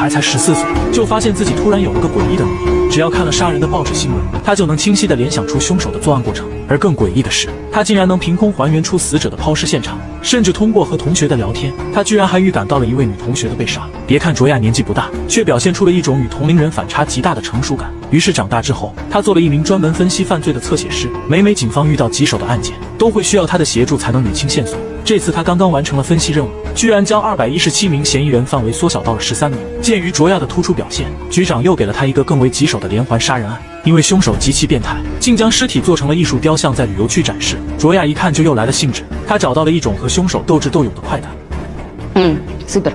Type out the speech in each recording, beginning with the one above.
孩才14岁，就发现自己突然有了个诡异的能力，只要看了杀人的报纸新闻，他就能清晰地联想出凶手的作案过程。而更诡异的是，他竟然能凭空还原出死者的抛尸现场，甚至通过和同学的聊天，他居然还预感到了一位女同学的被杀。别看卓亚年纪不大，却表现出了一种与同龄人反差极大的成熟感。于是长大之后，他做了一名专门分析犯罪的侧写师，每警方遇到棘手的案件，都会需要他的协助才能捋清线索。这次他刚刚完成了分析任务，居然将217名嫌疑人范围缩小到了13名。鉴于卓亚的突出表现，局长又给了他一个更为棘手的连环杀人案。因为凶手极其变态，竟将尸体做成了艺术雕像，在旅游区展示。卓亚一看就又来了兴致，他找到了一种和凶手斗智斗勇的快感。super。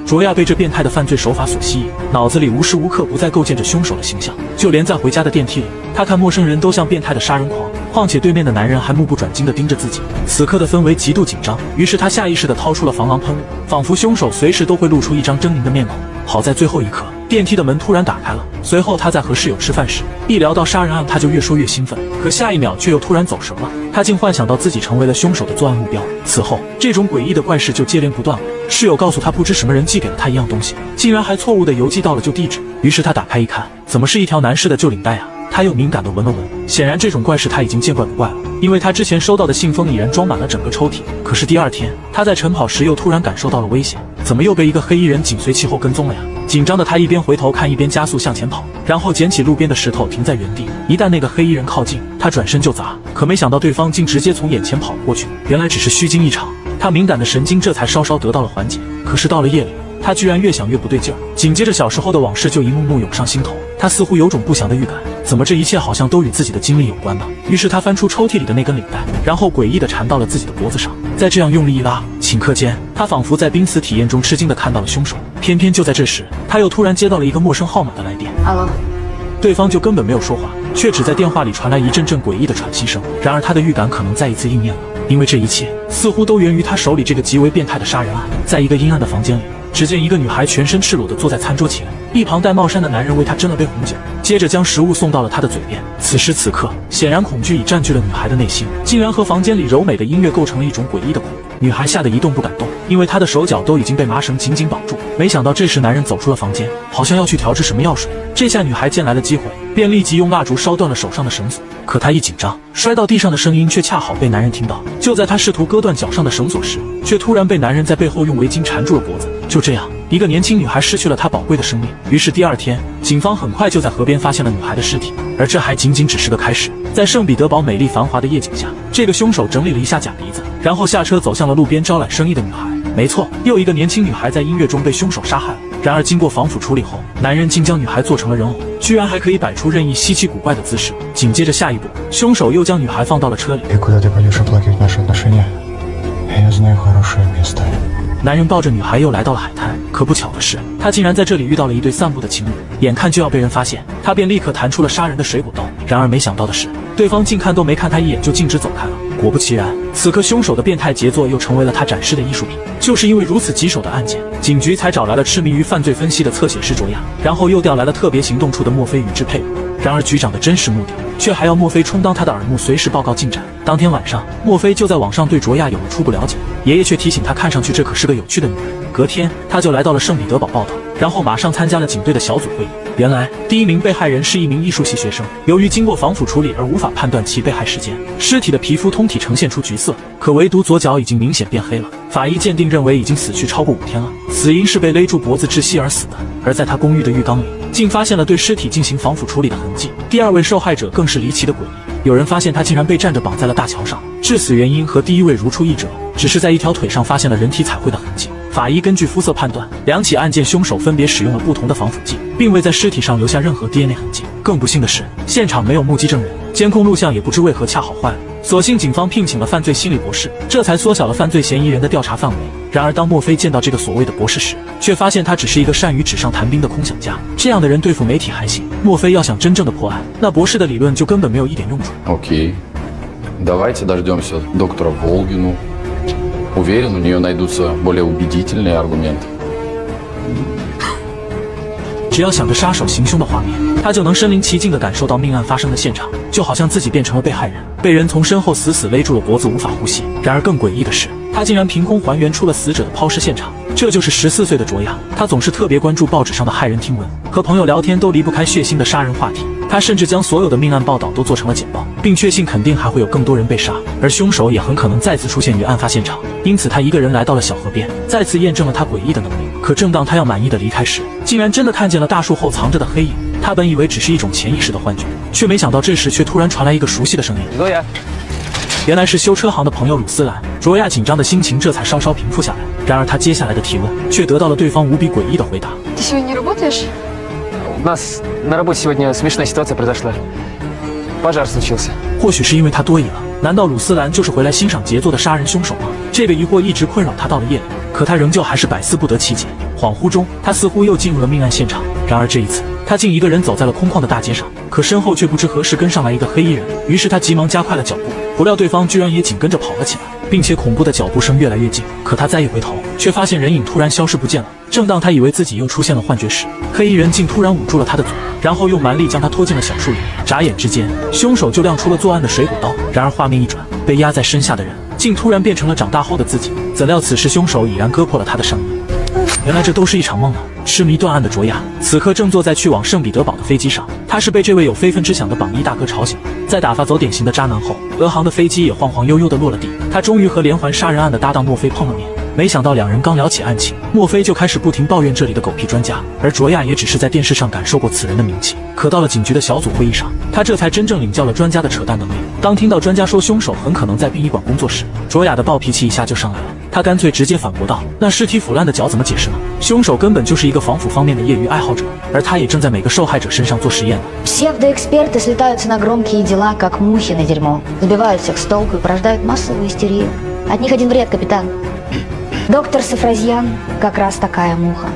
卓亚被这变态的犯罪手法所吸引，脑子里无时无刻不在构建着凶手的形象，就连在回家的电梯里，他看陌生人都像变态的杀人狂，况且对面的男人还目不转睛地盯着自己。此刻的氛围极度紧张，于是他下意识地掏出了防狼喷雾，仿佛凶手随时都会露出一张狰狞的面孔。好在最后一刻，电梯的门突然打开了，随后他在和室友吃饭时，一聊到杀人案，他就越说越兴奋，可下一秒却又突然走神了。他竟幻想到自己成为了凶手的作案目标。此后，这种诡异的怪事就接连不断了。室友告诉他，不知什么人寄给了他一样东西，竟然还错误地邮寄到了旧地址。于是他打开一看，怎么是一条男士的旧领带啊？他又敏感地闻了闻，显然这种怪事他已经见怪不怪了，因为他之前收到的信封已然装满了整个抽屉。可是第二天，他在晨跑时又突然感受到了危险，怎么又被一个黑衣人紧随其后跟踪了呀？紧张的他一边回头看，一边加速向前跑，然后捡起路边的石头停在原地。一旦那个黑衣人靠近，他转身就砸，可没想到对方竟直接从眼前跑了过去，原来只是虚惊一场。他敏感的神经这才稍稍得到了缓解。可是到了夜里，他居然越想越不对劲儿，紧接着小时候的往事就一幕幕涌上心头。他似乎有种不祥的预感，怎么这一切好像都与自己的经历有关呢？于是他翻出抽屉里的那根领带，然后诡异地缠到了自己的脖子上，再这样用力一拉，顷刻间，他仿佛在濒死体验中吃惊地看到了凶手。偏偏就在这时，他又突然接到了一个陌生号码的来电。对方就根本没有说话，却只在电话里传来一阵阵诡异的喘息声。然而他的预感可能再一次应验了，因为这一切似乎都源于他手里这个极为变态的杀人案。在一个阴暗的房间里，只见一个女孩全身赤裸地坐在餐桌前，一旁戴帽衫的男人为她斟了杯红酒，接着将食物送到了她的嘴边。此时此刻，显然恐惧已占据了女孩的内心，竟然和房间里柔美的音乐构成了一种诡异的恐怖。女孩吓得一动不敢动，因为她的手脚都已经被麻绳紧紧绑住。没想到这时男人走出了房间，好像要去调制什么药水。这下女孩见来了机会，便立即用蜡烛烧断了手上的绳索。可她一紧张，摔到地上的声音却恰好被男人听到。就在她试图割断脚上的绳索时，却突然被男人在背后用围巾缠住了脖子。就这样，一个年轻女孩失去了她宝贵的生命。于是第二天，警方很快就在河边发现了女孩的尸体。而这还仅仅只是个开始，在圣彼得堡美丽繁华的夜景下，这个凶手整理了一下假鼻子，然后下车走向了路边招揽生意的女孩。没错，又一个年轻女孩在音乐中被凶手杀害了。然而经过防腐处理后，男人竟将女孩做成了人偶，居然还可以摆出任意稀奇古怪的姿势。紧接着下一步，凶手又将女孩放到了车里。男人抱着女孩又来到了海滩，可不巧的是，他竟然在这里遇到了一对散步的情侣。眼看就要被人发现，他便立刻弹出了杀人的水果刀。然而没想到的是，对方竟看都没看他一眼就径直走开了。果不其然，此刻凶手的变态杰作又成为了他展示的艺术品。就是因为如此棘手的案件，警局才找来了痴迷于犯罪分析的侧写师卓亚，然后又调来了特别行动处的墨菲与之配合。然而局长的真实目的，却还要墨菲充当他的耳目，随时报告进展。当天晚上，墨菲就在网上对卓亚有了初步了解，爷爷却提醒他，看上去这可是个有趣的女人。隔天，他就来到了圣彼得堡报道，然后马上参加了警队的小组会议。原来，第一名被害人是一名艺术系学生，由于经过防腐处理而无法判断其被害时间，尸体的皮肤通体呈现出橘色，可唯独左脚已经明显变黑了。法医鉴定认为已经死去超过5天了，死因是被勒住脖子窒息而死的。而在他公寓的浴缸里，竟发现了对尸体进行防腐处理的痕迹。第二位受害者更是离奇的诡异，有人发现他竟然被站着绑在了大桥上，致死原因和第一位如出一辙，只是在一条腿上发现了人体彩绘的痕迹。法医根据肤色判断，2起案件凶手分别使用了不同的防腐剂，并未在尸体上留下任何 DNA 痕迹。更不幸的是，现场没有目击证人，监控录像也不知为何恰好坏了。所幸警方聘请了犯罪心理博士，这才缩小了犯罪嫌疑人的调查范围。然而当墨菲见到这个所谓的博士时，却发现他只是一个善于纸上谈兵的空想家。这样的人对付媒体还行，墨菲要想真正的破案，那博士的理论就根本没有一点用处。Окей, давайте дождемся доктора Волгину. Уверен, у нее найдутся более убедительные аргументы. 只要想着杀手行凶的画面，他就能身临其境地感受到命案发生的现场，就好像自己变成了被害人，被人从身后死死勒住了脖子，无法呼吸。然而更诡异的是，他竟然凭空还原出了死者的抛尸现场。这就是14岁的卓亚，他总是特别关注报纸上的骇人听闻，和朋友聊天都离不开血腥的杀人话题。他甚至将所有的命案报道都做成了简报，并确信肯定还会有更多人被杀，而凶手也很可能再次出现于案发现场。因此他一个人来到了小河边，再次验证了他诡异的能力。可正当他要满意的离开时，竟然真的看见了大树后藏着的黑影。他本以为只是一种潜意识的幻觉，却没想到这时却突然传来一个熟悉的声音。原来是修车行的朋友鲁斯兰。卓亚紧张的心情这才稍稍平复下来。然而他接下来的提问却得到了对方无比诡异的回答。Ты сегодня не работаешь? У нас на работе сегодня смешная ситуация произошла. Пожар случился. 或许是因为他多疑了，难道鲁斯兰就是回来欣赏杰作的杀人凶手吗？这个疑惑一直困扰他到了夜里，可他仍旧还是百思不得其解。恍惚中，他似乎又进入了命案现场。然而这一次，他竟一个人走在了空旷的大街上，可身后却不知何时跟上来一个黑衣人。于是他急忙加快了脚步，不料对方居然也紧跟着跑了起来，并且恐怖的脚步声越来越近。可他再一回头，却发现人影突然消失不见了。正当他以为自己又出现了幻觉时，黑衣人竟突然捂住了他的嘴，然后用蛮力将他拖进了小树林。眨眼之间，凶手就亮出了作案的水果刀。然而画面一转，被压在身下的人竟突然变成了长大后的自己。怎料此时凶手已然割破了他的上衣。原来这都是一场梦啊！痴迷断案的卓亚，此刻正坐在去往圣彼得堡的飞机上。他是被这位有非分之想的榜一大哥吵醒，在打发走典型的渣男后，俄航的飞机也晃晃悠悠地落了地。他终于和连环杀人案的搭档墨菲碰了面。没想到两人刚聊起案情，墨菲就开始不停抱怨这里的狗屁专家，而卓亚也只是在电视上感受过此人的名气。可到了警局的小组会议上，他这才真正领教了专家的扯淡能力。当听到专家说凶手很可能在殡仪馆工作时，卓亚的暴脾气一下就上来了。他干脆直接反驳道：“那尸体腐烂的脚怎么解释呢？凶手根本就是一个防腐方面的业余爱好者，而他也正在每个受害者身上做实验呢。” Псевдоэксперты слетаются на громкие дела, как мухи на дерьмо, сбивают всех с толку и порождают массовую истерию. От них один вред, капитан. Доктор Сафразьян как раз такая муха.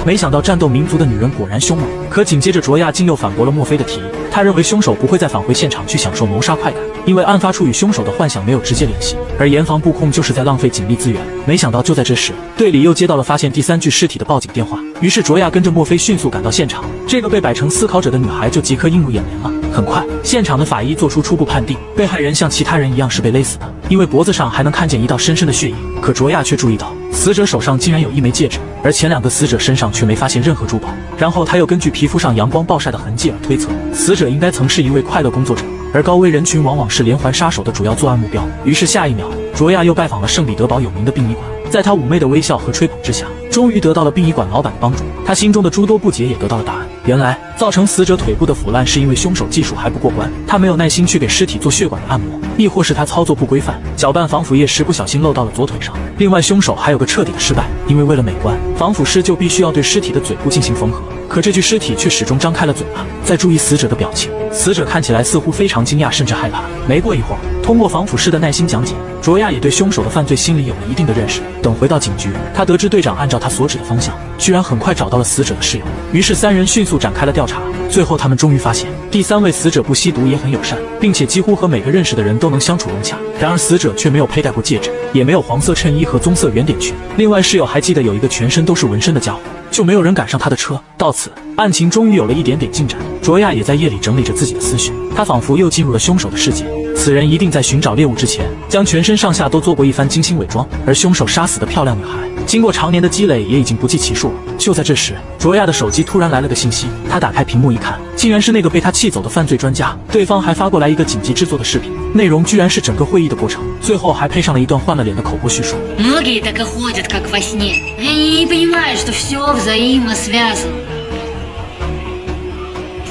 没想到战斗民族的女人果然凶猛，可紧接着卓亚竟又反驳了墨菲的提议。他认为凶手不会再返回现场去享受谋杀快感，因为案发处与凶手的幻想没有直接联系，而严防不控就是在浪费警力资源。没想到就在这时，队里又接到了发现第3具尸体的报警电话。于是卓亚跟着墨菲迅速赶到现场，这个被摆成思考者的女孩就即刻映入眼帘了。很快，现场的法医做出初步判定，被害人像其他人一样是被勒死的，因为脖子上还能看见一道深深的血印。可卓亚却注意到，死者手上竟然有一枚戒指，而前2个死者身上却没发现任何珠宝。然后他又根据皮肤上阳光暴晒的痕迹而推测，死者应该曾是一位快乐工作者，而高危人群往往是连环杀手的主要作案目标。于是下一秒，卓亚又拜访了圣彼得堡有名的殡仪馆，在他妩媚的微笑和吹捧之下，终于得到了殡仪馆老板的帮助。他心中的诸多不解也得到了答案。原来造成死者腿部的腐烂是因为凶手技术还不过关，他没有耐心去给尸体做血管的按摩，亦或是他操作不规范，搅拌防腐液时不小心漏到了左腿上。另外凶手还有个彻底的失败，因为为了美观，防腐师就必须要对尸体的嘴部进行缝合，可这具尸体却始终张开了嘴巴。再注意死者的表情，死者看起来似乎非常惊讶甚至害怕。没过一会儿，通过防腐师的耐心讲解，卓亚也对凶手的犯罪心理有了一定的认识。等回到警局，他得知队长按照他所指的方向，居然很快找到了死者的室友。于是3人迅速展开了调查。最后他们终于发现，第3位死者不吸毒也很友善，并且几乎和每个认识的人都能相处融洽。然而死者却没有佩戴过戒指，也没有黄色衬衣和棕色圆点裙。另外室友还记得有一个全身都是纹身的家伙，就没有人赶上他的车。到此，案情终于有了一点点进展。卓亚也在夜里整理着自己的思绪，他仿佛又进入了凶手的世界。此人一定在寻找猎物之前，将全身上下都做过一番精心伪装，而凶手杀死的漂亮女孩，经过常年的积累，也已经不计其数了。就在这时，卓亚的手机突然来了个信息，他打开屏幕一看，竟然是那个被他气走的犯罪专家。对方还发过来一个紧急制作的视频，内容居然是整个会议的过程，最后还配上了一段换了脸的口播叙述。Многие так и ходят, как во сне. Они не понимают, что все взаимосвязано.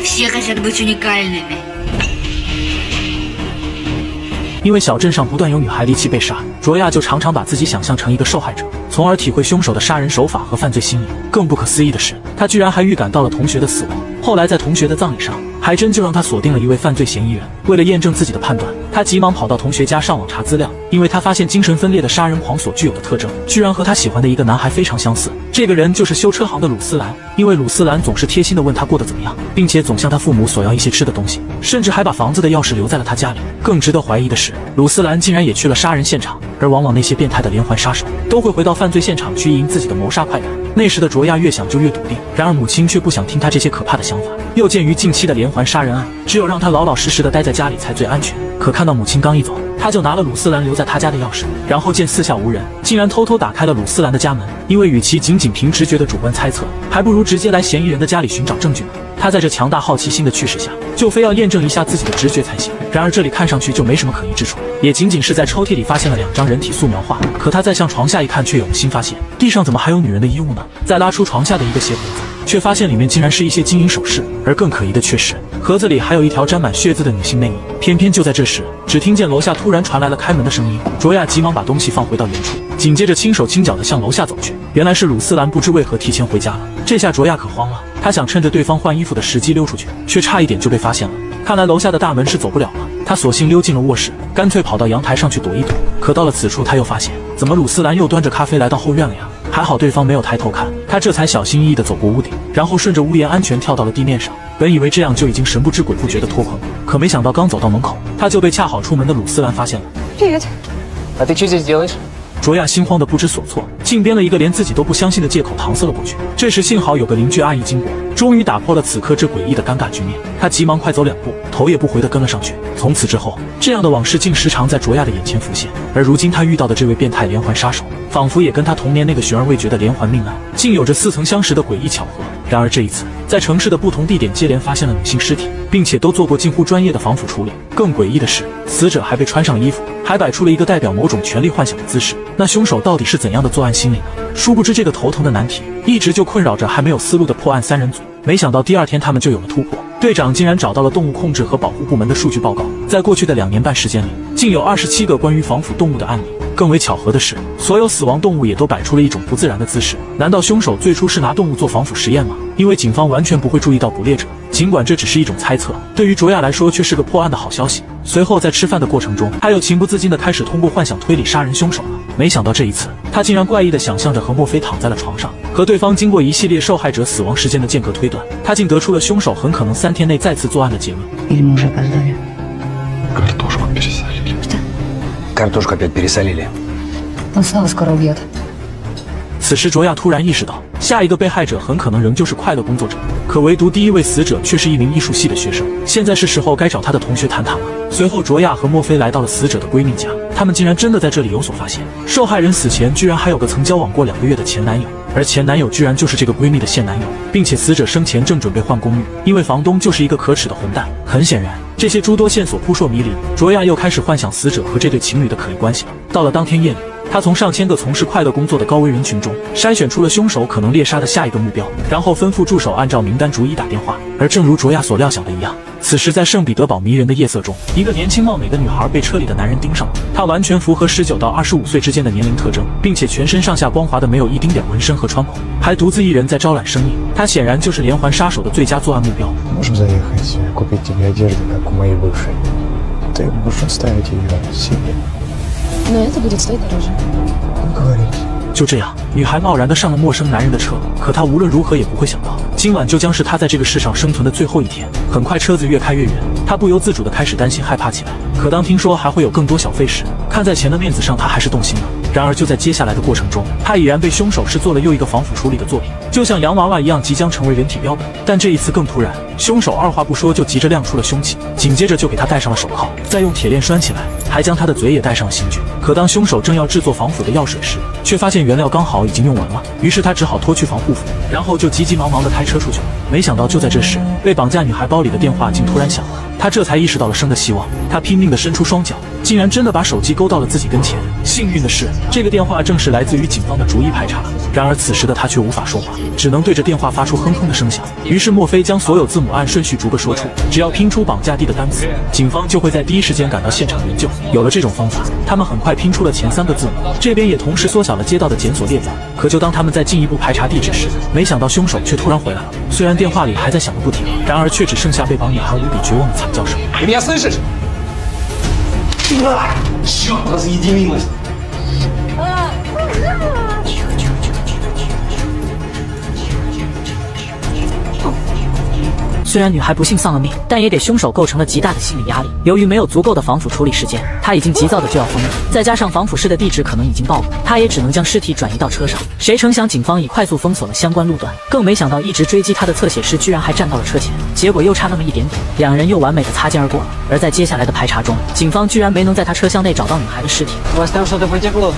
Все хотят быть уникальными. 因为小镇上不断有女孩离奇被杀，卓亚就常常把自己想象成一个受害者，从而体会凶手的杀人手法和犯罪心理。更不可思议的是，他居然还预感到了同学的死亡。后来在同学的葬礼上，还真就让他锁定了一位犯罪嫌疑人。为了验证自己的判断，他急忙跑到同学家上网查资料，因为他发现精神分裂的杀人狂所具有的特征，居然和他喜欢的一个男孩非常相似。这个人就是修车行的鲁斯兰，因为鲁斯兰总是贴心地问他过得怎么样，并且总向他父母索要一些吃的东西，甚至还把房子的钥匙留在了他家里。更值得怀疑的是，鲁斯兰竟然也去了杀人现场，而往往那些变态的连环杀手都会回到犯罪现场去意淫自己的谋杀快感。那时的卓亚越想就越笃定，然而母亲却不想听他这些可怕的想法。又鉴于近期的连环杀人案，只有让他老老实实的待在家里才最安全。可看到母亲刚一走，他就拿了鲁斯兰留在他家的钥匙，然后见四下无人，竟然偷偷打开了鲁斯兰的家门。因为与其仅仅凭直觉的主观猜测，还不如直接来嫌疑人的家里寻找证据呢。他在这强大好奇心的驱使下，就非要验证一下自己的直觉才行。然而这里看上去就没什么可疑之处，也仅仅是在抽屉里发现了2张人体素描画。可他再向床下一看，却有了新发现，地上怎么还有女人的衣物呢？再拉出床下的一个鞋盒子，却发现里面竟然是一些金银首饰，而更可疑的却是，盒子里还有一条沾满血渍的女性内衣。偏偏就在这时，只听见楼下突然传来了开门的声音，卓亚急忙把东西放回到原处，紧接着轻手轻脚地向楼下走去。原来是鲁斯兰不知为何提前回家了，这下卓亚可慌了，他想趁着对方换衣服的时机溜出去，却差一点就被发现了。看来楼下的大门是走不了了，他索性溜进了卧室，干脆跑到阳台上去躲一躲。可到了此处，他又发现，怎么鲁斯兰又端着咖啡来到后院了呀？还好对方没有抬头看，他这才小心翼翼地走过屋顶，然后顺着屋檐安全跳到了地面上。本以为这样就已经神不知鬼不觉地脱困了，可没想到刚走到门口，他就被恰好出门的鲁斯兰发现了。Привет. А ты что здесь делаешь? 卓亚心慌的不知所措，竟编了一个连自己都不相信的借口搪塞了过去。这时幸好有个邻居阿姨经过，终于打破了此刻这诡异的尴尬局面。她急忙快走2步，头也不回地跟了上去。从此之后，这样的往事竟时常在卓亚的眼前浮现。而如今他遇到的这位变态连环杀手，仿佛也跟他童年那个悬而未决的连环命案，竟有着似曾相识的诡异巧合。然而这一次，在城市的不同地点接连发现了女性尸体，并且都做过近乎专业的防腐处理。更诡异的是，死者还被穿上衣服，还摆出了一个代表某种权力幻想的姿势。那凶手到底是怎样的作案心理呢？殊不知这个头疼的难题一直就困扰着还没有思路的破案3人组。没想到第2天他们就有了突破，队长竟然找到了动物控制和保护部门的数据报告，在过去的2年半时间里，竟有27个关于防腐动物的案例。更为巧合的是，所有死亡动物也都摆出了一种不自然的姿势。难道凶手最初是拿动物做防腐实验吗？因为警方完全不会注意到捕猎者，尽管这只是一种猜测，对于卓亚来说却是个破案的好消息。随后在吃饭的过程中，他又情不自禁地开始通过幻想推理杀人凶手了。没想到这一次，他竟然怪异地想象着和墨菲躺在了床上，和对方经过一系列受害者死亡时间的间隔推断，他竟得出了凶手很可能3天内再次作案的结论。Картошку пересолили. Картошку опять пересолили. Он снова скоро убьет. 此时卓亚突然意识到，下一个被害者很可能仍旧是快乐工作者，可唯独第一位死者却是一名艺术系的学生。现在是时候该找他的同学谈谈了。随后卓亚和墨菲来到了死者的闺蜜家，他们竟然真的在这里有所发现，受害人死前居然还有个曾交往过2个月的前男友，而前男友居然就是这个闺蜜的现男友，并且死者生前正准备换公寓，因为房东就是一个可耻的混蛋。很显然，这些诸多线索扑朔迷离，卓亚又开始幻想死者和这对情侣的可疑关系了。到了当天夜里，他从上千个从事快乐工作的高危人群中筛选出了凶手可能猎杀的下一个目标，然后吩咐助手按照名单逐一打电话。而正如卓亚所料想的一样，此时在圣彼得堡迷人的夜色中，一个年轻貌美的女孩被车里的男人盯上了。她完全符合19到25岁之间的年龄特征，并且全身上下光滑的没有一丁点纹身和穿孔，还独自一人在招揽生意。她显然就是连环杀手的最佳作案目标。 Можем заехать, купить тебе одежду, как у моей бывшей. Ты будешь оставить ее себе. Но это будет стоить дороже. Договорились. 就这样，女孩贸然地上了陌生男人的车，可她无论如何也不会想到，今晚就将是她在这个世上生存的最后一天。很快，车子越开越远，她不由自主地开始担心害怕起来。可当听说还会有更多小费时，看在钱的面子上，她还是动心了。然而就在接下来的过程中，她已然被凶手是做了又一个防腐处理的作品，就像洋娃娃一样，即将成为人体标本。但这一次更突然，凶手二话不说就急着亮出了凶器，紧接着就给她戴上了手铐，再用铁链拴起来，还将她的嘴也戴上了刑具。可当凶手正要制作防腐的药水时，却发现原料刚好已经用完了，于是他只好脱去防护服，然后就急急忙忙地开车出去了。没想到就在这时，被绑架女孩包里的电话竟突然响了，他这才意识到了生的希望。他拼命地伸出双脚，竟然真的把手机勾到了自己跟前。幸运的是，这个电话正是来自于警方的逐一排查。然而此时的他却无法说话，只能对着电话发出哼哼的声响。于是墨菲将所有字母按顺序逐个说出，只要拼出绑架地的单词，警方就会在第一时间赶到现场营救。有了这种方法，他们很快拼出了前3个字母，这边也同时缩小了街道的检索列表。可就当他们在进一步排查地址时，没想到凶手却突然回来了。虽然电话里还在响个不停，然而却只剩下被绑女孩无比绝望的惨叫声。Ты меня слышишь? Черт, разъединилась. 虽然女孩不幸丧了命，但也给凶手构成了极大的心理压力。由于没有足够的防腐处理时间，他已经急躁的就要疯了。再加上防腐室的地址可能已经暴露，他也只能将尸体转移到车上。谁成想警方已快速封锁了相关路段，更没想到一直追击他的侧写师居然还站到了车前，结果又差那么一点点，两人又完美的擦肩而过了。而在接下来的排查中，警方居然没能在他车厢内找到女孩的尸体。У вас там что-то потекло?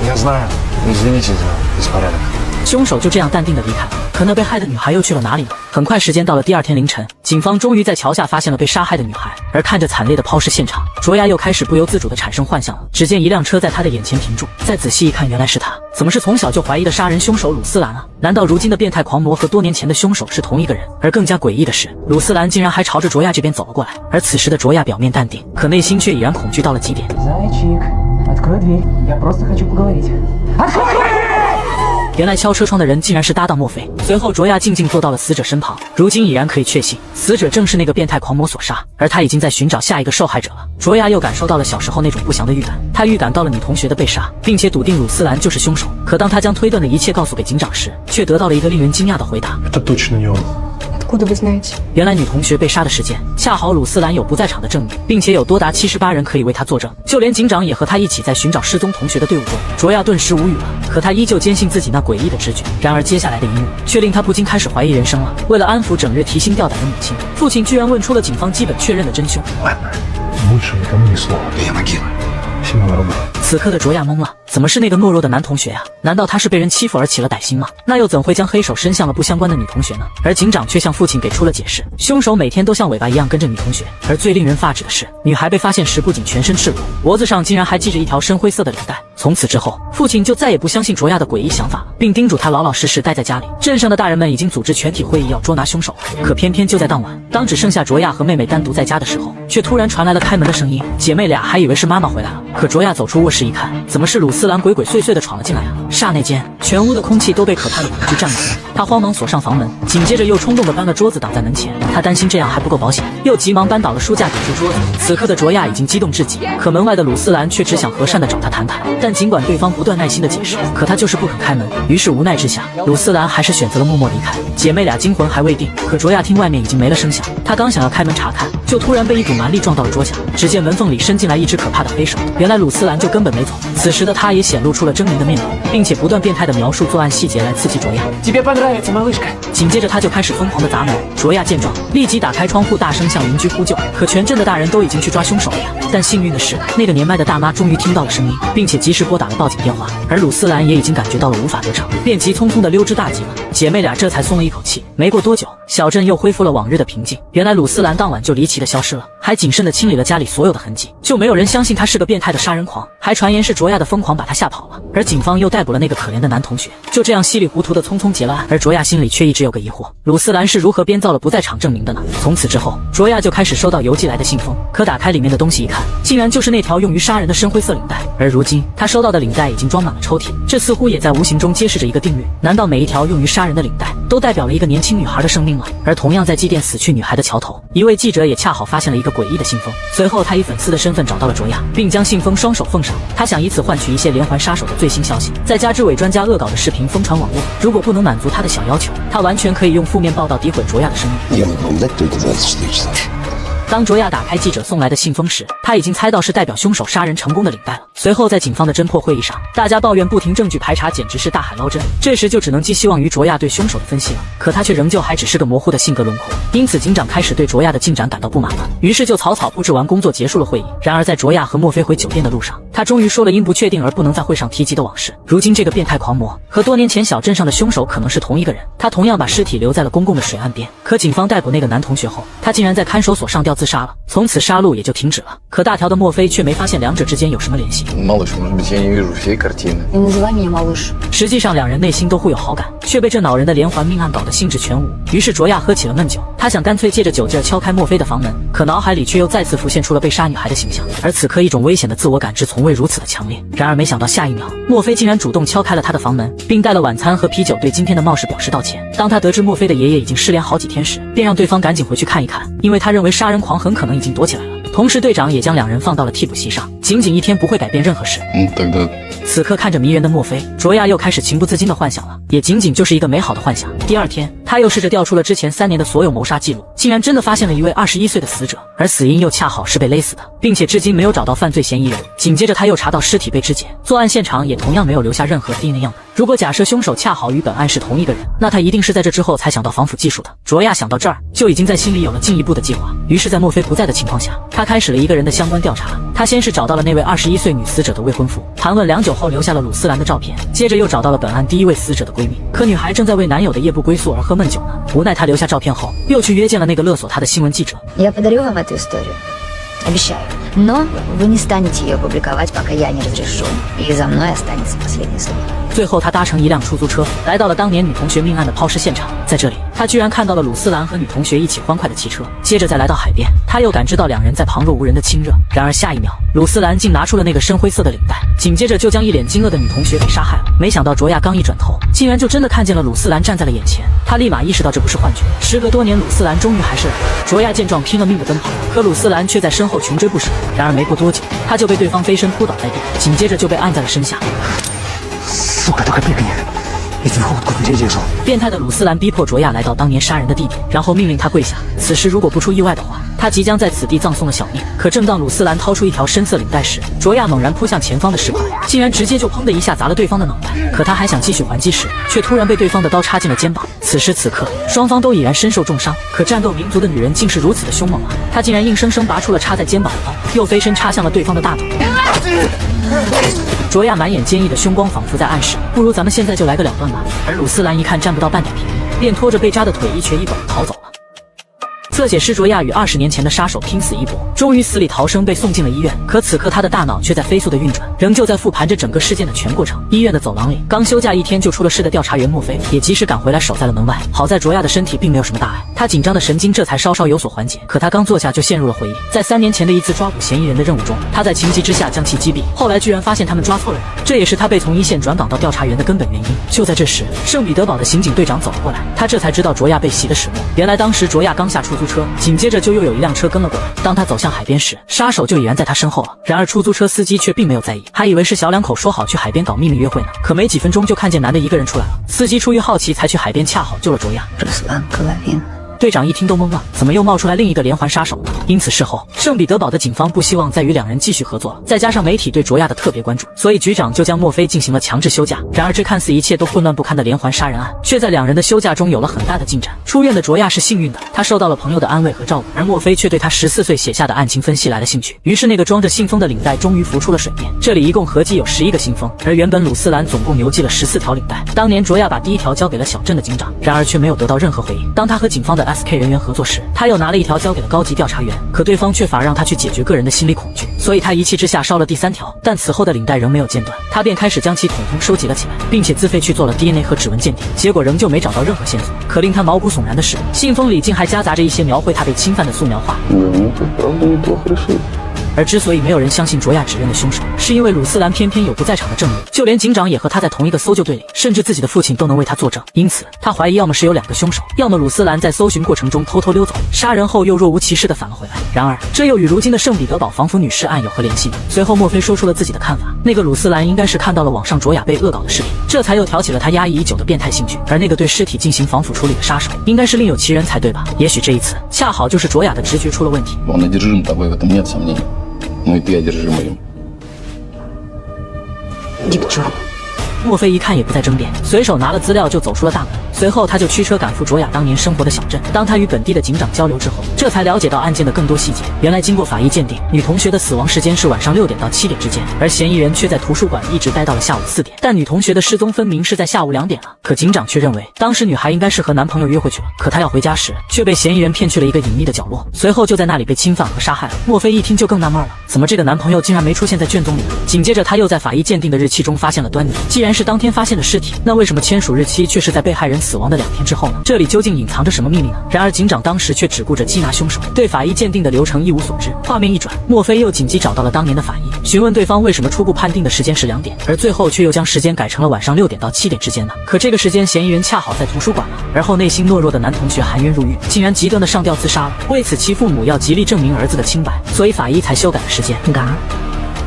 Я знаю. Извините за беспорядок. 凶手就这样淡定的离开了，可那被害的女孩又去了哪里呢？很快时间到了第二天凌晨，警方终于在桥下发现了被杀害的女孩，而看着惨烈的抛尸现场，卓亚又开始不由自主的产生幻想了。只见一辆车在他的眼前停住，再仔细一看，原来是他。怎么是从小就怀疑的杀人凶手鲁斯兰啊？难道如今的变态狂魔和多年前的凶手是同一个人？而更加诡异的是，鲁斯兰竟然还朝着卓亚这边走了过来，而此时的卓亚表面淡定，可内心却已然恐惧到了极点。Зайчик, открой дверь. Я просто хочу поговорить. 原来敲车窗的人竟然是搭档墨菲。随后卓亚静静坐到了死者身旁，如今已然可以确信，死者正是那个变态狂魔所杀，而他已经在寻找下一个受害者了。卓亚又感受到了小时候那种不祥的预感，他预感到了女同学的被杀，并且笃定鲁斯兰就是凶手。可当他将推断的一切告诉给警长时，却得到了一个令人惊讶的回答。 Это точно не он. Откуда вы знаете? 原来女同学被杀的时间，恰好鲁斯兰有不在场的证明，并且有多达78人可以为他作证，就连警长也和他一起在寻找失踪同学的队伍中。卓亚顿时无语了，可他依旧坚信自己那诡异的直觉。然而接下来的一幕，却令他不禁开始怀疑人生了。为了安抚整日提心吊胆的母亲，父亲居然问出了警方基本确认的真凶。 Ладно. Лучше никому ни слова. Я могила. Сильного руба. 此刻的卓亚懵了，怎么是那个懦弱的男同学啊？难道他是被人欺负而起了歹心吗？那又怎会将黑手伸向了不相关的女同学呢？而警长却向父亲给出了解释，凶手每天都像尾巴一样跟着女同学，而最令人发指的是，女孩被发现时不仅全身赤裸，脖子上竟然还系着一条深灰色的领带。从此之后，父亲就再也不相信卓亚的诡异想法了，并叮嘱他老老实实待在家里。镇上的大人们已经组织全体会议要捉拿凶手了，可偏偏就在当晚，当只剩下卓亚和妹妹单独在家的时候，却突然传来了开门的声音。姐妹俩还以为是妈妈回来了，可卓亚走出卧室一看，怎么是鲁斯兰鬼鬼祟祟的闯了进来啊！刹那间，全屋的空气都被可怕的恐惧占满了。他慌忙锁上房门，紧接着又冲动地搬了桌子挡在门前。他担心这样还不够保险，又急忙搬倒了书架抵住桌子。此刻的卓亚已经激动至极，可门外的鲁斯兰却只想和善地找他谈谈。但尽管对方不断耐心地解释，可他就是不肯开门。于是无奈之下，鲁斯兰还是选择了默默离开。姐妹俩惊魂还未定，可卓亚听外面已经没了声响。他刚想要开门查看，就突然被一股蛮力撞到了桌角。只见门缝里伸进来一只可怕的黑手，原来鲁斯兰就根本没走。此时的他也显露出了狰狞的面容，并且不断变态地描述作案细节来刺激卓亚。Тебе понравится, малышка. 紧接着他就开始疯狂地砸门。卓亚见状，立即打开窗户，大声向邻居呼救。可全镇的大人都已经去抓凶手了呀！但幸运的是，那个年迈的大妈终于听到了声音，并且及时拨打了报警电话。而鲁斯兰也已经感觉到了无法得逞，便急匆匆地溜之大吉了。姐妹俩这才松了一口气。没过多久，小镇又恢复了往日的平静。原来鲁斯兰当晚就离奇地消失了，还谨慎地清理了家里所有的痕迹，就没有人相信他是个变态的杀人狂，还传言是卓亚的疯狂把他吓跑了。而警方又逮捕了那个可怜的男同学，就这样稀里糊涂地匆匆结了案。而卓亚心里却一直有个疑惑，鲁斯兰是如何编造了不在场证明的呢？从此之后，卓亚就开始收到邮寄来的信封，可打开里面的东西一看，竟然就是那条用于杀人的深灰色领带。而如今他收到的领带已经装满了抽屉，这似乎也在无形中揭示着一个定律：难道每一条用于杀人的领带都代表了一个年轻女孩的生命吗？而同样在祭奠死去女孩的桥头，一位记者也恰好发现了一个诡异的信封。随后他以粉丝的身份找到了卓亚，并将信封双手奉上，他想以此换取一些连环杀手的最新消息，再加之伪专家恶搞的视频疯传网络，如果不能满足他的小要求，他完全可以用负面报道诋毁卓亚的生命。 Я могу вам дать только 24 часа. 当卓亚打开记者送来的信封时，他已经猜到是代表凶手杀人成功的领带了。随后在警方的侦破会议上，大家抱怨不停证据排查简直是大海捞针，这时就只能寄希望于卓亚对凶手的分析了。可他却仍旧还只是个模糊的性格轮廓，因此警长开始对卓亚的进展感到不满了，于是就草草布置完工作，结束了会议。然而在卓亚和墨菲回酒店的路上，他终于说了因不确定而不能在会上提及的往事。如今这个变态狂魔和多年前小镇上的凶手可能是同一个人，他同样把尸体留在了公共的水岸边。可警方逮捕那个男同学后，他竟然在看守所上吊自杀了，从此杀戮也就停止了。可大条的墨菲却没发现两者之间有什么联系。 Малыш, может быть, я не вижу всей картины. Не называй меня малыш. 实际上两人内心都互有好感，却被这恼人的连环命案搞得兴致全无。于是卓亚喝起了闷酒，他想干脆借着酒劲敲开墨菲的房门，可脑海里却又再次浮现出了被杀女孩的形象。而此刻一种危险的自我感知从未如此的强烈。然而没想到下一秒，墨菲竟然主动敲开了他的房门，并带了晚餐和啤酒，对今天的冒失表示道歉。当他得知墨菲的爷爷已经失联好几天时，便让对方赶紧回去看一看，因为他认为杀人狂很可能已经躲起来了。同时队长也将两人放到了替补席上，仅仅一天不会改变任何事。Тогда 此刻看着迷人的墨菲，卓亚又开始情不自禁的幻想了，也仅仅就是一个美好的幻想。第二天，他又试着调出了之前3年的所有谋杀记录，竟然真的发现了一位21岁的死者，而死因又恰好是被勒死的，并且至今没有找到犯罪嫌疑人。紧接着他又查到尸体被肢解，作案现场也同样没有留下任何 DNA 样本。如果假设凶手恰好与本案是同一个人，那他一定是在这之后才想到防腐技术的。卓亚想到这儿，就已经在心里有了进一步的计划。于是，在墨菲不在的情况下，他开始了一个人的相关调查。他先是找到了那位21岁女死者的未婚夫，盘问良久后留下了鲁斯兰的照片，接着又找到了本案第一位死者的闺蜜。可女孩正在为男友的夜不归宿而喝闷酒呢。无奈她留下照片后，又去约见了那个勒索她的新闻记者。Я подарю вам эту историю. Обещаю. Но вы не станете ее публиковать, пока я не разрешу. И за мной останется последний слово. 最后，他搭乘一辆出租车来到了当年女同学命案的抛尸现场。在这里，他居然看到了鲁斯兰和女同学一起欢快的骑车。接着再来到海边，他又感知到两人在旁若无人的亲热。然而下一秒，鲁斯兰竟拿出了那个深灰色的领带，紧接着就将一脸惊愕的女同学给杀害了。没想到卓亚刚一转头，竟然就真的看见了鲁斯兰站在了眼前。他立马意识到这不是幻觉。时隔多年，鲁斯兰终于还是来了。卓亚见状拼了命的奔跑，可鲁斯兰却在身后穷追不舍。然而没过多久，他就被对方飞身扑倒在地，紧接着就被按在了身下。Сука, только пикни. Я тебе холодку перережу. 变态的鲁斯兰逼迫卓亚来到当年杀人的地点，然后命令他跪下。此时如果不出意外的话，他即将在此地葬送了小命。可正当鲁斯兰掏出一条深色领带时，卓亚猛然扑向前方的石块，竟然直接就砰的一下砸了对方的脑袋。可他还想继续还击时，却突然被对方的刀插进了肩膀。此时此刻，双方都已然身受重伤。可战斗民族的女人竟是如此的凶猛啊！她竟然硬生生拔出了插在肩膀的刀，又飞身插向了对方的大脑。卓亚满眼坚毅的凶光仿佛在暗示，不如咱们现在就来个了断吧。而鲁斯兰一看占不到半点便宜，便拖着被扎的腿一瘸一拐逃走了。侧写师卓亚与20年前的杀手拼死一搏，终于死里逃生，被送进了医院。可此刻他的大脑却在飞速的运转，仍旧在复盘着整个事件的全过程。医院的走廊里，刚休假1天就出了事的调查员墨菲也及时赶回来，守在了门外。好在卓亚的身体并没有什么大碍，他紧张的神经这才稍稍有所缓解。可他刚坐下就陷入了回忆，在3年前的一次抓捕嫌疑人的任务中，他在情急之下将其击毙，后来居然发现他们抓错了人，这也是他被从一线转岗到调查员的根本原因。就在这时，圣彼得堡的刑警队长走了过来，他这才知道卓亚被袭的始末。原来当时卓亚刚下出租车，紧接着就又有一辆车跟了过来。当他走向海边时，杀手就已然在他身后了。然而出租车司机却并没有在意，还以为是小两口说好去海边搞秘密约会呢。可没几分钟就看见男的一个人出来了，司机出于好奇才去海边，恰好救了卓亚。队长一听都懵了，怎么又冒出来另一个连环杀手呢？因此事后，圣彼得堡的警方不希望再与两人继续合作了，再加上媒体对卓亚的特别关注，所以局长就将墨菲进行了强制休假。然而这看似一切都混乱不堪的连环杀人案，却在两人的休假中有了很大的进展。出院的卓亚是幸运的，他受到了朋友的安慰和照顾，而墨菲却对他14岁写下的案情分析来了兴趣。于是那个装着信封的领带终于浮出了水面，这里一共合计有11个信封，而原本鲁斯兰总共邮寄了14条领带。当年卓亚把第1条交给了小镇的警长，然而却没有得到任何回应。当他和警方的 SK 人员合作时，他又拿了1条交给了高级调查员，可对方却反而让他去解决个人的心理恐惧，所以他一气之下烧了第3条。但此后的领带仍没有间断，他便开始将其统统收集了起来，并且自费去做了 DNA 和指纹鉴定，结果仍旧没找到任何线索。可令他毛骨悚然的是，信封里竟还夹杂着一些描绘他被侵犯的素描画。而之所以没有人相信卓亚指认的凶手，是因为鲁斯兰偏偏有不在场的证人，就连警长也和他在同一个搜救队里，甚至自己的父亲都能为他作证。因此他怀疑要么是有2个凶手，要么鲁斯兰在搜寻过程中偷偷溜走，杀人后又若无其事地返了回来。然而这又与如今的圣彼得堡防腐女尸案有何联系呢？随后墨菲说出了自己的看法，那个鲁斯兰应该是看到了网上卓亚被恶搞的视频，这才又挑起了他压抑已久的变态兴趣。而那个对尸体进行防腐处理的杀手，应该是另有其人才对吧？也许这一次恰好就是卓亚的直觉出了问题。Он одержим тобой, в этом нет сомнений. Ну и ты одержима им. 墨菲一看也不再争辩，随手拿了资料就走出了大门。随后他就驱车赶赴卓亚当年生活的小镇。当他与本地的警长交流之后，这才了解到案件的更多细节。原来经过法医鉴定，女同学的死亡时间是晚上6点到7点之间，而嫌疑人却在图书馆一直待到了下午4点。但女同学的失踪分明是在下午2点了。可警长却认为当时女孩应该是和男朋友约会去了，可她要回家时却被嫌疑人骗去了一个隐秘的角落，随后就在那里被侵犯和杀害了。墨菲一听就更纳闷了，怎么这个男朋友竟然没出现在卷宗里呢？紧接着他又在法医鉴定的日期中发现了端倪，既然是当天发现的尸体，那为什么签署日期却是在被害人死亡的2天之后呢？这里究竟隐藏着什么秘密呢？然而警长当时却只顾着缉拿凶手，对法医鉴定的流程一无所知。画面一转，墨菲又紧急找到了当年的法医，询问对方为什么初步判定的时间是2点，而最后却又将时间改成了晚上6点到7点之间呢？可这个时间嫌疑人恰好在图书馆嘛。而后内心懦弱的男同学含冤入狱，竟然极端的上吊自杀了。为此其父母要极力证明儿子的清白，所以法医才修改了时间。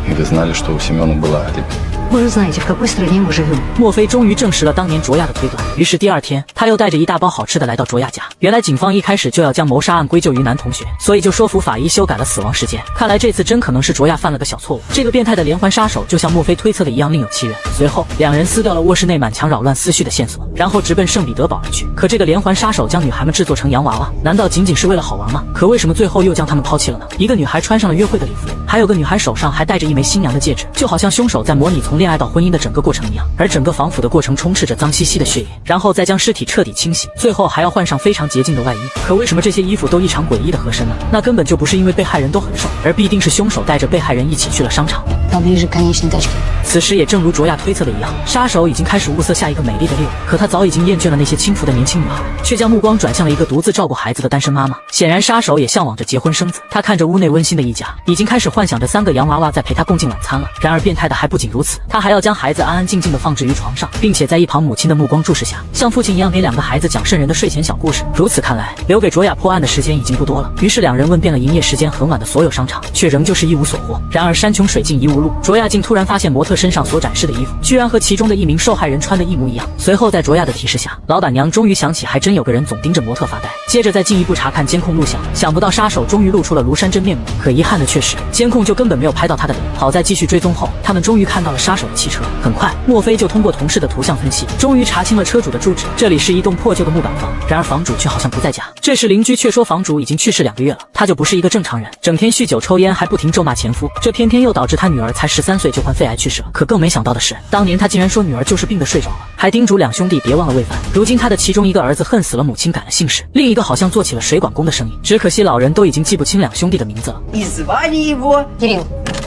Вы знали, что у Семена была алиби? Вы же знаете, в какой стране мы живем. 墨菲终于证实了当年卓亚的推断，于是第2天，他又带着一大包好吃的来到卓亚家。原来警方一开始就要将谋杀案归咎于男同学，所以就说服法医修改了死亡时间。看来这次真可能是卓亚犯了个小错误。这个变态的连环杀手就像墨菲推测的一样另有其人。随后2人撕掉了卧室内满墙扰乱思绪的线索，然后直奔圣彼得堡而去。可这个连环杀手将女孩们制作成洋娃娃，难道仅仅是为了好玩吗？可为什么最后又将她们抛弃了呢？一个女孩穿上了约会的礼服，还有个女孩手上还戴着一枚新娘的戒指，就好像凶手在模拟从恋爱到婚姻的整个过程一样。而整个防腐的过程充斥着脏兮兮的血液，然后再将尸体彻底清洗，最后还要换上非常洁净的外衣。可为什么这些衣服都异常诡异的合身呢？那根本就不是因为被害人都很瘦，而必定是凶手带着被害人一起去了商场。Поближе к конечной точке. 此时也正如卓亚推测的一样，杀手已经开始物色下一个美丽的猎物，可他早已经厌倦了那些轻浮的年轻女孩，却将目光转向了一个独自照顾孩子的单身妈妈。显然杀手也向往着结婚生子。他看着屋内温馨的一家，已经开始幻想着3个洋娃娃在陪他共进晚餐了。然而变态的还不仅如此，他还要将孩子安安静静地放置于床上，并且在一旁母亲的目光注视下，像父亲一样给2个孩子讲瘆人的睡前小故事。如此看来，留给卓亚破案的时间已经不多了。于是2人问遍了营业时间很晚的所有商场，却仍旧是一无所获。然而山穷水尽疑无路，卓亚竟突然发现模特身上所展示的衣服，居然和其中的一名受害人穿的一模一样。随后在卓亚的提示下，老板娘终于想起还真有个人总盯着模特发呆。接着再进一步查看监控录像，想不到杀手终于露出了庐山真面目。可遗憾的却是，监控就根本没有拍到他的脸。好在继续追踪后，他们终于看到了杀手的汽车。很快，墨菲就通过同事的图像分析，终于查清了车主的住址。这里是一栋破旧的木板房，然而房主却好像不在家。这时邻居却说房主已经去世2个月了，他就不是一个正常人，整天酗酒抽烟，还不停咒骂前夫。这偏偏又导致他女儿才13岁就患肺癌去世了。可更没想到的是，当年他竟然说女儿就是病得睡着了，还叮嘱2兄弟别忘了喂饭。如今他的其中一个儿子恨死了母亲改了姓氏，另一个好像做起了水管工的生意。只可惜老人都已经记不清2兄弟的名字了。И звали его Кирилл.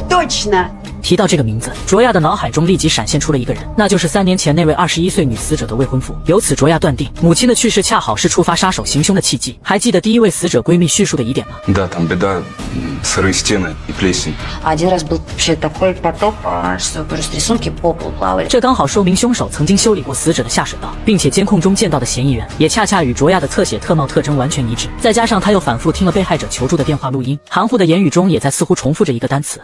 точно. 提到这个名字，卓亚的脑海中立即闪现出了一个人，那就是3年前那位21岁女死者的未婚夫。由此，卓亚断定母亲的去世恰好是触发杀手行凶的契机。还记得第一位死者闺蜜叙述的疑点吗？ Да, там беда, сырые стены и плесень. Один раз был вообще такой потоп, что просто рисунки по полу плавали. 这刚好说明凶手曾经修理过死者的下水道，并且监控中见到的嫌疑人也恰恰与卓亚的侧写特貌特征完全一致。再加上他又反复听了被害者求助的电话录音，含糊的言语中也在似乎重复着一个单词。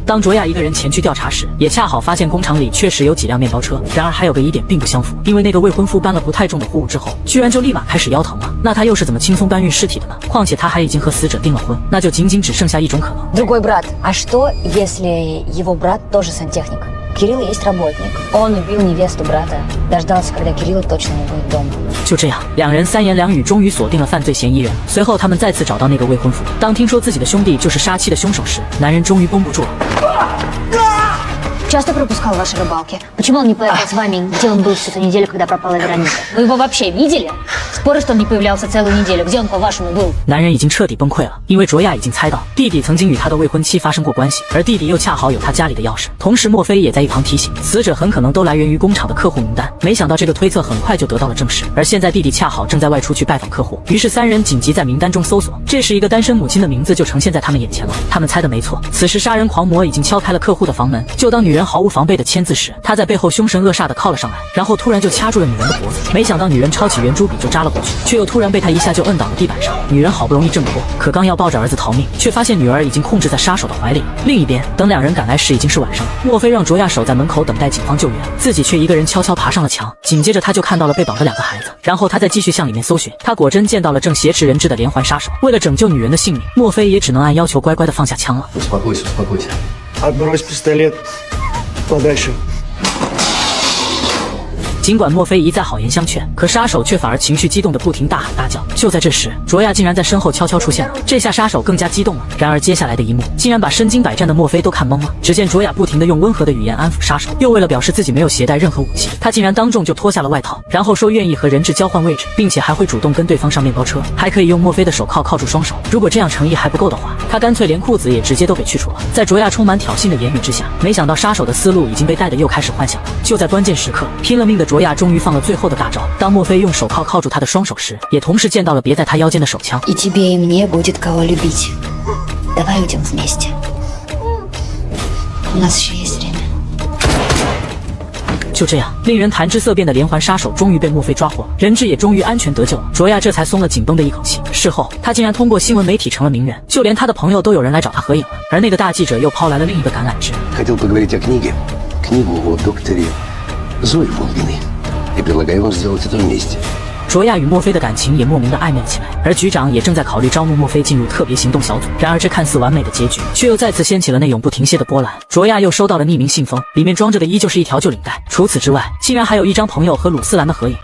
当卓亚一个人前去调查时，也恰好发现工厂里确实有几辆面包车。然而还有个疑点并不相符，因为那个未婚夫搬了不太重的货物之后，居然就立马开始腰疼了。那他又是怎么轻松搬运尸体的呢？况且他还已经和死者订了婚，那就仅仅只剩下一种可能。Другой брат. А что, если его брат тоже сантехник? Кирилл есть работник. Он убил невесту брата. Дождался, когда Кирилл точно не будет дома. 就这样，2人3言2语终于锁定了犯罪嫌疑人。随后他们再次找到那个未婚夫，当听说自己的兄弟就是杀妻的凶手时，男人终于绷不住了。Часто пропускал ваши рыбалки. Почему он не поехал с вами, где он был всю ту неделю, когда пропала Вероника? Вы его вообще видели? Споры, что он не появлялся целую неделю. Где он, по-вашему, был? 男人已经彻底崩溃了，因为卓亚已经猜到弟弟曾经与他的未婚妻发生过关系，而弟弟又恰好有他家里的钥匙。同时，墨菲也在一旁提醒，死者很可能都来源于工厂的客户名单。没想到这个推测很快就得到了证实，而现在弟弟恰好正在外出去拜访客户，于是3人紧急在名单中搜索。这时，一个单身母亲的名字就呈现在他们眼前了。他们猜的没错，此时杀人狂魔已经敲开了客户的房门。就当女人毫无防备的签字时，他在背后凶神恶煞的靠了上来，然后突然就掐住了女人的脖子。没想到女人抄起圆珠笔就扎了过去，却又突然被他一下就摁倒了地板上。女人好不容易挣脱，可刚要抱着儿子逃命，却发现女儿已经控制在杀手的怀里了。另一边，等2人赶来时已经是晚上了。墨菲让卓亚守在门口等待警方救援，自己却一个人悄悄爬上了墙。紧接着他就看到了被绑的2个孩子，然后他再继续向里面搜寻，他果真见到了正挟持人质的连环杀手。为了拯救女人的性命，墨菲也只能按要求乖乖的放下枪了。 Успокойся, успокойся. Отбрось пистолет подальше. 尽管莫非一再好言相劝，可杀手却反而情绪激动的不停大喊大叫。就在这时，卓亚竟然在身后悄悄出现了，这下杀手更加激动了。然而接下来的一幕，竟然把身经百战的莫非都看懵了。只见卓亚不停地用温和的语言安抚杀手，又为了表示自己没有携带任何武器，他竟然当众就脱下了外套，然后说愿意和人质交换位置，并且还会主动跟对方上面包车，还可以用莫非的手铐铐住双手。如果这样诚意还不够的话，他干脆连裤子也直接都给去除了。在卓亚充满挑衅的言语之下，没想到杀手的思路已经被带的又开始幻想了。就在关键时刻，拼了命的卓亚终于放了最后的大招。当莫非用手铐铐住他的双手时，也同时见到了别在他腰间的手枪。И тебе, и мне будет кого любить. Давай уйдем вместе. У нас еще есть время. 就这样，令人谈之色变的连环杀手终于被莫非抓获了，人质也终于安全得救了。卓亚这才松了紧绷的一口气。事后，他竟然通过新闻媒体成了名人，就连他的朋友都有人来找他合影了。而那个大记者又抛来了另一个橄榄枝。Хотел поговорить о книге. Книгу о докторе Зое Волгиной. И предлагаю вам сделать это вместе. 卓亚与莫非的感情也莫名的暧昧了起来，而局长也正在考虑招募莫非进入特别行动小组。然而这看似完美的结局，却又再次掀起了那永不停歇的波澜。卓亚又收到了匿名信封，里面装着的依旧是一条旧领带，除此之外，竟然还有一张朋友和鲁斯兰的合影。